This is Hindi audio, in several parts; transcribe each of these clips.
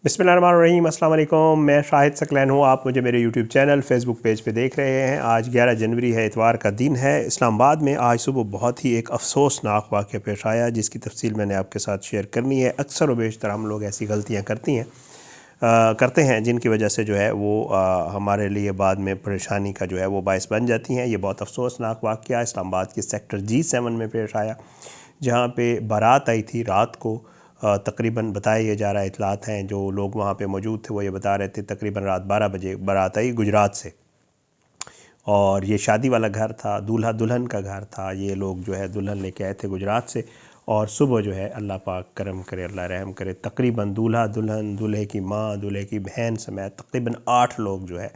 बिस्मिल्लाहिर्रहमानिर्रहीम, अस्सलाम वालेकुम। मैं शाहिद सकलैन हूँ। आप मुझे मेरे यूट्यूब चैनल फेसबुक पेज पे देख रहे हैं। आज 11 जनवरी है, इतवार का दिन है। इस्लामाबाद में आज सुबह बहुत ही एक अफसोसनाक वाक़या पेश आया, जिसकी तफसील मैंने आपके साथ शेयर करनी है। अक्सर व बेशतर हम लोग ऐसी गलतियाँ करते हैं जिनकी वजह से जो है वो हमारे लिए बाद में परेशानी का जो है वो बायस बन जाती हैं। ये बहुत अफसोसनाक वाक़या इस्लामाबाद के सेक्टर G7 में पेश आया, जहाँ पे बारात आई थी रात को। तकरीबन बताया ये जा रहा है, इतलात हैं जो लोग वहाँ पे मौजूद थे वो ये बता रहे थे, तकरीबन रात 12 बजे बारात आई गुजरात से। और ये शादी वाला घर था, दूल्हा दुल्हन का घर था। ये लोग जो है दुल्हन लेके आए थे गुजरात से, और सुबह जो है अल्लाह पाक करम करे, अल्लाह रहम करे, तकरीबन दूल्हा दुल्हन, दूल्हे की माँ, दूल्हे की बहन समेत तकरीबन 8 लोग जो है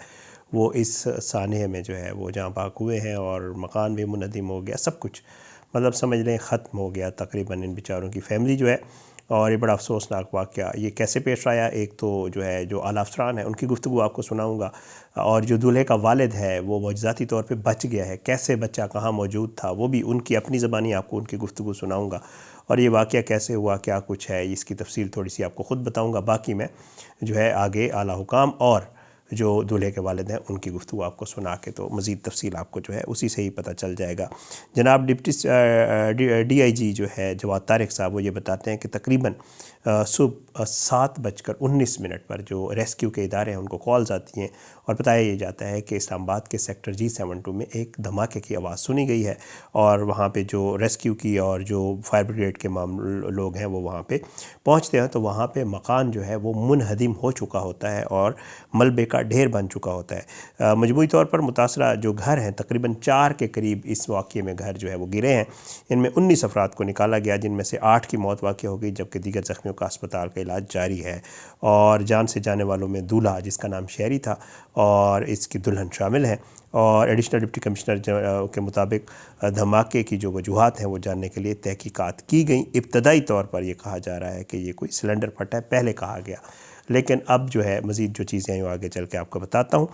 वो इस सानहे में जो है वो जहाँ पाक हुए हैं। और मकान भी मुनहदिम हो गया, सब कुछ मतलब समझ लें ख़त्म हो गया तकरीबन इन बेचारों की फैमिली जो है। और ये बड़ा अफसोसनाक वाक़या ये कैसे पेश आया, एक तो जो है जो आला अफसरान है उनकी गुफ्तगू आपको सुनाऊंगा, और जो दूल्हे का वालिद है वो मौजज़ाती तौर पे बच गया है, कैसे बच्चा कहाँ मौजूद था वो भी उनकी अपनी ज़बानी आपको उनकी गुफ्तगू सुनाऊंगा। और ये वाक़या कैसे हुआ, क्या कुछ है, इसकी तफसील थोड़ी सी आपको ख़ुद बताऊँगा। बाकी मैं जो है आगे आला हुकाम और जो दूल्हे के वालिद हैं उनकी गुफ्तगू आपको सुना के तो मज़ीद तफसील आपको जो है उसी से ही पता चल जाएगा। जनाब डिप्टी DIG जो है जवाद तारिक साहब, वो ये बताते हैं कि तकरीबन सुबह 7:19 पर जो रेस्क्यू के इदारे हैं उनको कॉल्स आती हैं, और बताया ये जाता है कि इस्लामाबाद के सेक्टर G72 में एक धमाके की आवाज़ सुनी गई है। और वहाँ पे जो रेस्क्यू की और जो फायर ब्रिगेड के लोग हैं वो वहाँ पे पहुँचते हैं, तो वहाँ पे मकान जो है वो मुनहदिम हो चुका होता है और मलबे का ढेर बन चुका होता है। मजमूई तौर पर मुतासरा जो घर हैं, तकरीबन 4 के करीब इस वाक़े में घर जो है वो गिरे हैं। इनमें 19 अफराद को निकाला गया, जिनमें से 8 की मौत वाक़ हो गई, जबकि दीगर ज़ख्मियों का अस्पताल का इलाज जारी है। और जान से जाने वालों में दूल्हा जिसका नाम शहरी था और इसकी दुल्हन शामिल हैं। और एडिशनल डिप्टी कमिश्नर के मुताबिक धमाके की जो वजूहात हैं वो जानने के लिए तहकीकात की गई। इब्तदाई तौर पर यह कहा जा रहा है कि ये कोई सिलेंडर फटा है, पहले कहा गया, लेकिन अब जो है मज़ीद जो चीज़ें हैं वो आगे चल के आपको बताता हूँ।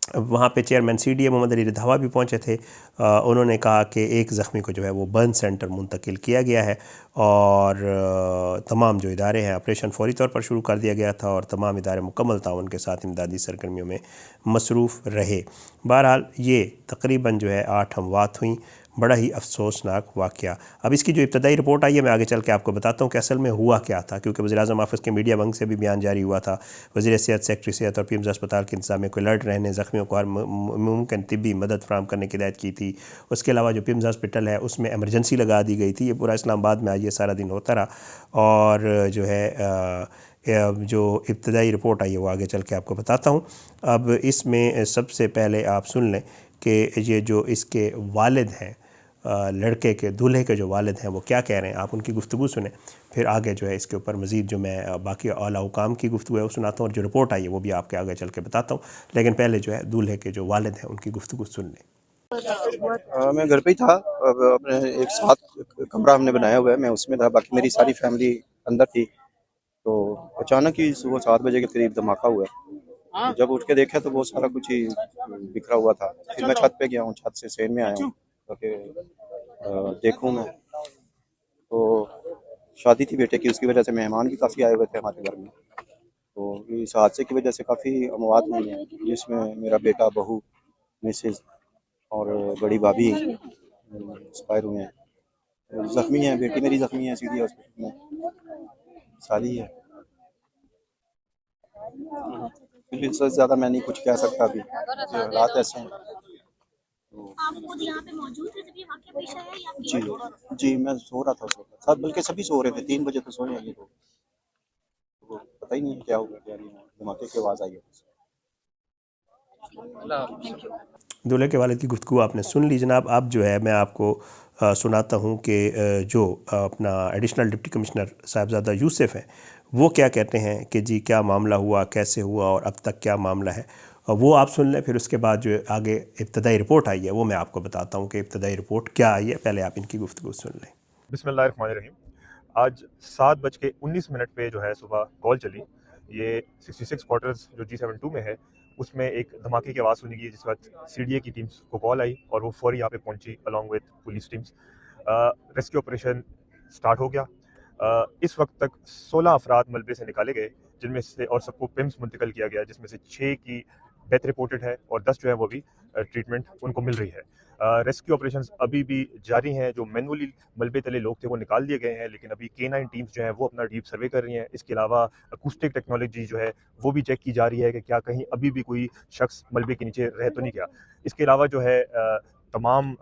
वहाँ पे चेयरमैन CDA मोहम्मद अली रंधावा भी पहुँचे थे। उन्होंने कहा कि एक ज़ख्मी को जो है वो बर्न सेंटर मुंतकिल किया गया है, और तमाम जो इदारे हैं ऑपरेशन फौरी तौर पर शुरू कर दिया गया था, और तमाम इदारे मुकम्मल ताउन के साथ इमदादी सरगर्मियों में मसरूफ़ रहे। बहरहाल ये तकरीबन जो है 8 अमवात हुई। बड़ा ही अफसोसनाक वाक़या। अब इसकी जो इब्तदाई रिपोर्ट आई है मैं आगे चल के आपको बताता हूँ कि असल में हुआ क्या था, क्योंकि वज़ीर-ए-आज़म ऑफ़िस के मीडिया वंग से भी बयान जारी हुआ था। वज़ीर सेहत, सेक्रेटरी सेहत और पीएमज़ अस्पताल के इंतज़ामिया को अलर्ट रहने, ज़ख्मियों को हर मुमकिन तिब्बी मदद फ़राहम करने की हिदायत की थी। उसके अलावा जो पीएमज़ हॉस्पिटल है उसमें एमरजेंसी लगा दी गई थी। ये पूरा इस्लामाबाद में आज ये सारा दिन होता रहा। और जो है जो इब्तदाई रिपोर्ट आई है वो आगे चल के आपको बताता हूँ। अब इसमें सबसे पहले आप सुन लें कि ये जो इसके वालिद हैं, लड़के के दूल्हे के जो वालिद हैं वो क्या कह रहे हैं, आप उनकी गुफ्तगू सुने। फिर आगे जो है इसके ऊपर मज़ीद जो मैं बाकी आला हुकाम की गुफ्तगू है वो सुनाता हूँ, और जो रिपोर्ट आई है वो भी आपके आगे चल के बताता हूँ। लेकिन पहले जो है दूल्हे के जो वालिद हैं उनकी गुफ्तगू सुन लें। मैं घर पे ही था। अब अपने एक साथ कमरा हमने बनाया हुआ है, मैं उसमें था, बाकी मेरी सारी फैमिली अंदर थी। तो अचानक ही सुबह 7 बजे के करीब धमाका हुआ। जब उठ के देखा तो वो सारा कुछ ही बिखरा हुआ था। फिर मैं छत पे गया हूँ, छत से सेन में आया हूँ ताकि देखूँ मैं। तो शादी थी बेटे की, उसकी वजह से मेहमान भी काफ़ी आए हुए थे हमारे घर में। तो इस हादसे की वजह से काफ़ी अमवात हुई हैं, जिसमें मेरा बेटा, बहू, मिसेज़ और बड़ी भाभी एक्सपायर हुए हैं। ज़ख्मी है, बेटी मेरी ज़ख्मी है, सीधी हॉस्पिटल में, सारी है। फिर इससे ज़्यादा मैं नहीं कुछ कह सकता अभी, ये हालात ऐसे हैं। आप खुद यहाँ पे मौजूद थे जब ये वाक़या पेश आया या जी, जी, मैं सो रहा था उस वक़्त, सब बल्कि सभी सो रहे थे, 3 बजे तो सोए हैं ये लोग। तो पता ही नहीं है क्या हुआ क्या नहीं हुआ, धमाके की आवाज़ आई है बस। दूल्हे के वालिद की गुफ्तगू आपने सुन ली जनाब। अब जो है मैं आपको सुनाता हूँ कि जो अपना additional deputy commissioner Sahibzada Yusuf हैं वो क्या कहते हैं कि जी क्या मामला हुआ, कैसे हुआ और अब तक क्या मामला है, वो आप सुन लें। फिर उसके बाद जो आगे इब्तदाई रिपोर्ट आई है वो मैं आपको बताता हूँ कि इब्तदाई रिपोर्ट क्या आई है। पहले आप इनकी गुफ्तगू सुन लें। बिस्मिल्लाहिर्रहमानिर्रहीम। आज 7:19 पे जो है सुबह कॉल चली। ये 66 क्वार्टर्स जो G72 में है उसमें एक धमाके की आवाज़ सुनी गई, जिस वक्त CDA की टीम्स को कॉल आई और वो फौरी यहाँ पे पहुंची along with police teams. Rescue operation start हो गया। इस वक्त तक 16 अफराद मलबे से निकाले गए, जिनमें से और सबको पिम्स मुंतकिल किया गया, जिसमें से 6 की डेथ रिपोर्टेड है और 10 जो है वो भी ट्रीटमेंट उनको मिल रही है। रेस्क्यू ऑपरेशंस अभी भी जारी हैं। जो मैनुअली मलबे तले लोग थे वो निकाल दिए गए हैं, लेकिन अभी K9 टीम्स जो हैं वो अपना डीप सर्वे कर रही हैं। इसके अलावा अकूस्टिक टेक्नोलॉजी जो है वो भी चेक की जा रही है कि क्या कहीं अभी भी कोई शख्स मलबे के नीचे रह तो नहीं गया। इसके अलावा जो है तमाम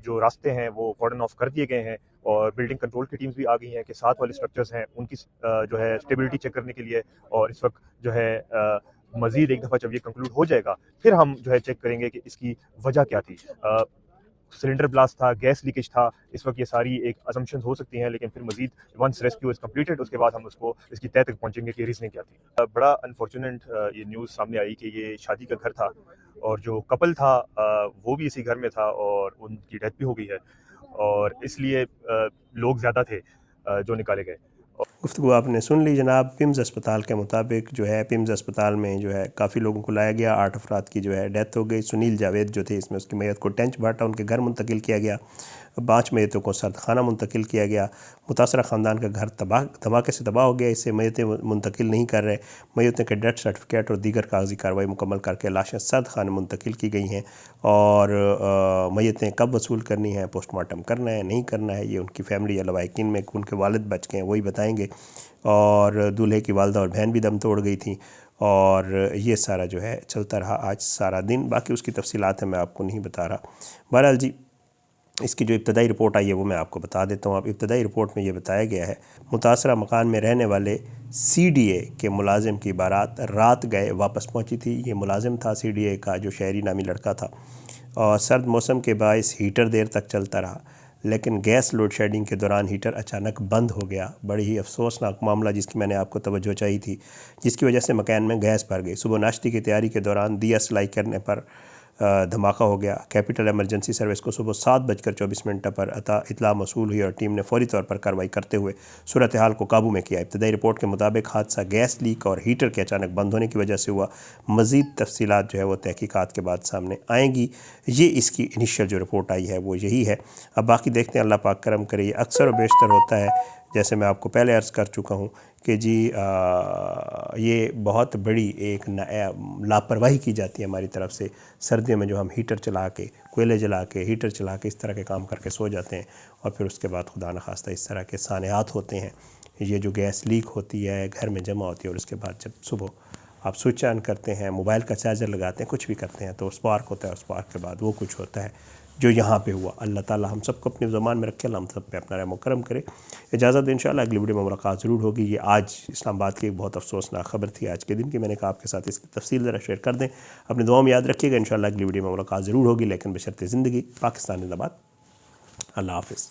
जो रास्ते हैं वो कॉर्डन ऑफ कर दिए गए हैं और बिल्डिंग कंट्रोल की टीम्स भी आ गई हैं कि साथ वाले स्ट्रक्चर्स हैं उनकी जो है स्टेबिलिटी चेक करने के लिए। और इस वक्त जो है मजीद एक दफ़ा जब ये कंक्लूड हो जाएगा फिर हम जो है चेक करेंगे कि इसकी वजह क्या थी। सिलेंडर ब्लास्ट था, गैस लीकेज था, इस वक्त ये सारी एक असम्पशंस हो सकती हैं, लेकिन फिर मजीद वंस रेस्क्यू इज कम्प्लीटेड उसके बाद हम उसको इसकी तह तक पहुंचेंगे कि रीजनिंग क्या थी। बड़ा अनफॉर्चुनेट ये न्यूज़ सामने आई कि ये शादी का घर था और जो कपल था वो भी इसी घर में था और उनकी डेथ भी हो गई है और इसलिए लोग ज़्यादा थे जो निकाले गए। गुफ्तगू आपने सुन ली जनाब। पिम्स अस्पताल के मुताबिक जो है पिम्स अस्पताल में जो है काफ़ी लोगों को लाया गया। 8 अफराद की जो है डेथ हो गई। सुनील जावेद जो थे इसमें उसकी मैयत को टेंच भाटा उनके घर मुंतकिल किया गया। 5 मैयतों को सर्दखाना मुंतकिल किया गया। मुतासरा ख़ानदान का घर धमाके से तबाह हो गया। इससे मैयतें मुंतकिल नहीं कर रहे। मैयतों के डेथ सर्टिफिकेट और दीगर कागजी कार्रवाई मुकम्मल करके लाशें सर्दखाने मुंतकिल की गई हैं और मैयतें कब वसूल करनी है, पोस्टमार्टम करना है नहीं करना है, ये उनकी फैमिली या लवाहिकीन में उनके वालिद बच गए हैं वही बताएँगे। और दूल्हे की वालदा और बहन भी दम तोड़ गई थी और ये सारा जो है चलता रहा आज सारा दिन। बाकी उसकी तफसीलात है मैं आपको नहीं बता रहा। बहरहाल जी इसकी जो इब्तदाई रिपोर्ट आई है वो मैं आपको बता देता हूँ। अब इब्तदाई रिपोर्ट में ये बताया गया है मुतासरा मकान में रहने वाले CDA के मुलाजिम की बारात रात गए वापस पहुँची थी। ये मुलाजिम था CDA का जो शहरी नामी लड़का था और सर्द मौसम के बायस हीटर देर तक चलता रहा, लेकिन गैस लोड शेडिंग के दौरान हीटर अचानक बंद हो गया। बड़ी ही अफसोसनाक मामला जिसकी मैंने आपको तवज्जो चाहिए थी, जिसकी वजह से मकान में गैस भर गई। सुबह नाश्ते की तैयारी के दौरान दिया सलाई करने पर धमाका हो गया। कैपिटल एमरजेंसी सर्विस को सुबह 7:24 पर इतला मसूल हुई और टीम ने फौरी तौर पर कार्रवाई करते हुए सूरत हाल को काबू में किया। इब्तदाई रिपोर्ट के मुताबिक हादसा गैस लीक और हीटर के अचानक बंद होने की वजह से हुआ। मज़ीद तफसीलात जो है वो तहकीकात के बाद सामने आएंगी। ये इसकी इनिशियल जो रिपोर्ट आई है वो यही है। अब बाकी देखते हैं, अल्लाह पाक करम करे। ये अक्सर और बेशतर होता है, जैसे मैं आपको पहले अर्ज़ कर चुका हूँ कि जी ये बहुत बड़ी एक लापरवाही की जाती है हमारी तरफ से। सर्दियों में जो हम हीटर चला के, कोयले जला के, हीटर चला के इस तरह के काम करके सो जाते हैं और फिर उसके बाद खुदा न खास्ता इस तरह के सानियात होते हैं। ये जो गैस लीक होती है घर में जमा होती है और उसके बाद जब सुबह आप स्विच ऑन करते हैं, मोबाइल का चार्जर लगाते हैं, कुछ भी करते हैं तो स्पार्क होता है और स्पार्क के बाद वो कुछ होता है जो यहाँ पे हुआ। अल्लाह ताला हम सबको अपने ज़मान में रखे, अल्लाह हम सब पे अपना रहम करम करे। इजाज़त दें, इंशाअल्लाह अगली वीडियो में मुलाकात ज़रूर होगी। ये आज इस्लामाबाद की एक बहुत अफसोसनाक खबर थी आज के दिन की। मैंने कहा आपके साथ इसकी तफसील ज़रा शेयर कर दें। अपनी दुआ में याद रखिएगा। इंशाअल्लाह अगली वीडियो में मुलाकात ज़रूर होगी, लेकिन बशर्ते ज़िंदगी। पाकिस्तान जिंदाबाद। अल्लाह हाफ़िज़।